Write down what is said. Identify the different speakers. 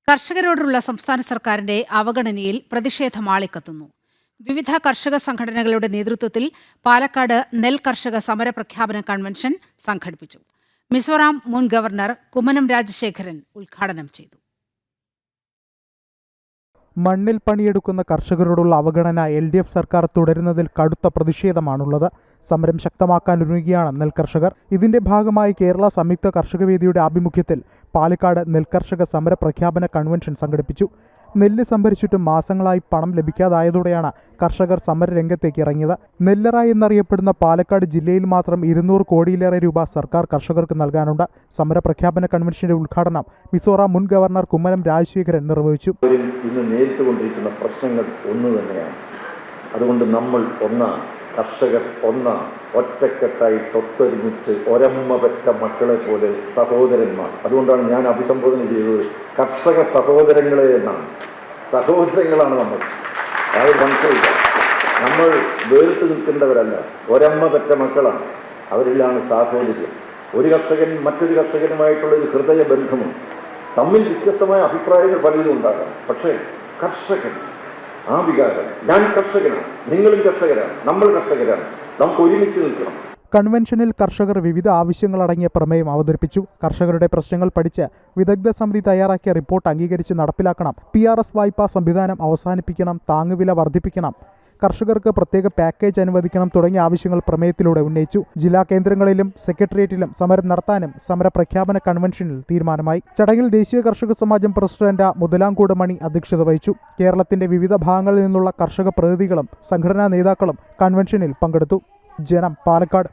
Speaker 1: കർഷകരോടുള്ള സംസ്ഥാന സർക്കാരിന്റെ അവഗണനയിൽ പ്രതിഷേധം ആളിക്കത്തുന്നു. വിവിധ കർഷക സംഘടനകളുടെ നേതൃത്വത്തിൽ പാലക്കാട് നെൽ കർഷക സമര പ്രഖ്യാപന കൺവെൻഷൻ സംഘടിപ്പിച്ചു. മിസോറാം മുൻ ഗവർണർ കുമ്മനം രാജശേഖരൻ ഉദ്ഘാടനം ചെയ്തു.
Speaker 2: മണ്ണിൽ പണിയെടുക്കുന്ന കർഷകരോടുള്ള അവഗണന LDF സർക്കാർ തുടരുന്നതിൽ കടുത്ത പ്രതിഷേധമാണുള്ളത്. സമരം ശക്തമാക്കാനൊരുങ്ങുകയാണ് നെൽകർഷകർ. ഇതിന്റെ ഭാഗമായി കേരള സംയുക്ത കർഷക വേദിയുടെ ആഭിമുഖ്യത്തിൽ പാലക്കാട് നെൽകർഷക സമര പ്രഖ്യാപന കൺവെൻഷൻ സംഘടിപ്പിച്ചു. നെല്ല് സംഭരിച്ചിട്ടും മാസങ്ങളായി പണം ലഭിക്കാതായതോടെയാണ് കർഷകർ സമരരംഗത്തേക്ക് ഇറങ്ങിയത്. നെല്ലറ എന്നറിയപ്പെടുന്ന പാലക്കാട് ജില്ലയിൽ മാത്രം 200 കോടിയിലേറെ രൂപ സർക്കാർ കർഷകർക്ക് നൽകാനുണ്ട്. സമര പ്രഖ്യാപന കൺവെൻഷന്റെ ഉദ്ഘാടനം മിസോറാം മുൻ ഗവർണർ കുമ്മനം രാജശേഖരൻ നിർവഹിച്ചു.
Speaker 3: ഇന്ന് നേരിട്ടുകൊണ്ടിരിക്കുന്ന പ്രശ്നങ്ങൾ ഒന്നു തന്നെയാണ്. അതുകൊണ്ട് നമ്മൾ ഒന്നാണ്, കർഷകർ ഒന്നാണ്, ഒറ്റക്കെട്ടായി തൊട്ടൊരുമിച്ച് ഒരമ്മ പെറ്റ മക്കളെ പോലെ സഹോദരന്മാർ. അതുകൊണ്ടാണ് ഞാൻ അഭിസംബോധന ചെയ്തത് കർഷക സഹോദരങ്ങളെ എന്നാണ്. സഹോദരങ്ങളാണ് നമ്മൾ, അത് മനസ്സിലായില്ല. നമ്മൾ വേറിട്ട് നിൽക്കേണ്ടവരല്ല, ഒരമ്മ പെറ്റ മക്കളാണ്. അവരിലാണ് സാഹോദര്യം. ഒരു കർഷകൻ മറ്റൊരു കർഷകനുമായിട്ടുള്ളൊരു ഹൃദയബന്ധമുണ്ട്. തമ്മിൽ വ്യത്യസ്തമായ അഭിപ്രായങ്ങൾ പലതും ഉണ്ടാകാം, പക്ഷേ കർഷകൻ ആ വികാരം, ഞാൻ കർഷകനാണ്, നിങ്ങളും കർഷകരാണ്, നമ്മൾ കർഷകരാണ്, നമുക്ക് ഒരുമിച്ച് നിൽക്കണം.
Speaker 2: കൺവെൻഷനിൽ കർഷകർ വിവിധ ആവശ്യങ്ങളടങ്ങിയ പ്രമേയം അവതരിപ്പിച്ചു. കർഷകരുടെ പ്രശ്നങ്ങൾ പഠിച്ച് വിദഗ്ധ സമിതി തയ്യാറാക്കിയ റിപ്പോർട്ട് അംഗീകരിച്ച് നടപ്പിലാക്കണം. PRS വായ്പാ സംവിധാനം അവസാനിപ്പിക്കണം. താങ്ങുവില വർദ്ധിപ്പിക്കണം. കർഷകർക്ക് പ്രത്യേക പാക്കേജ് അനുവദിക്കണം തുടങ്ങിയ ആവശ്യങ്ങൾ പ്രമേയത്തിലൂടെ ഉന്നയിച്ചു. ജില്ലാ കേന്ദ്രങ്ങളിലും സെക്രട്ടേറിയറ്റിലും സമരം നടത്താനും സമര പ്രഖ്യാപന കൺവെൻഷനിൽ തീരുമാനമായി. ചടങ്ങിൽ ദേശീയ കർഷക സമാജം പ്രസിഡന്റ് മുതലാംകൂട് മണി അധ്യക്ഷത വഹിച്ചു. കേരളത്തിന്റെ വിവിധ ഭാഗങ്ങളിൽ നിന്നുള്ള കർഷക പ്രതിനിധികളും സംഘടനാ നേതാക്കളും കൺവെൻഷനിൽ പങ്കെടുത്തു. ജനം, പാലക്കാട്.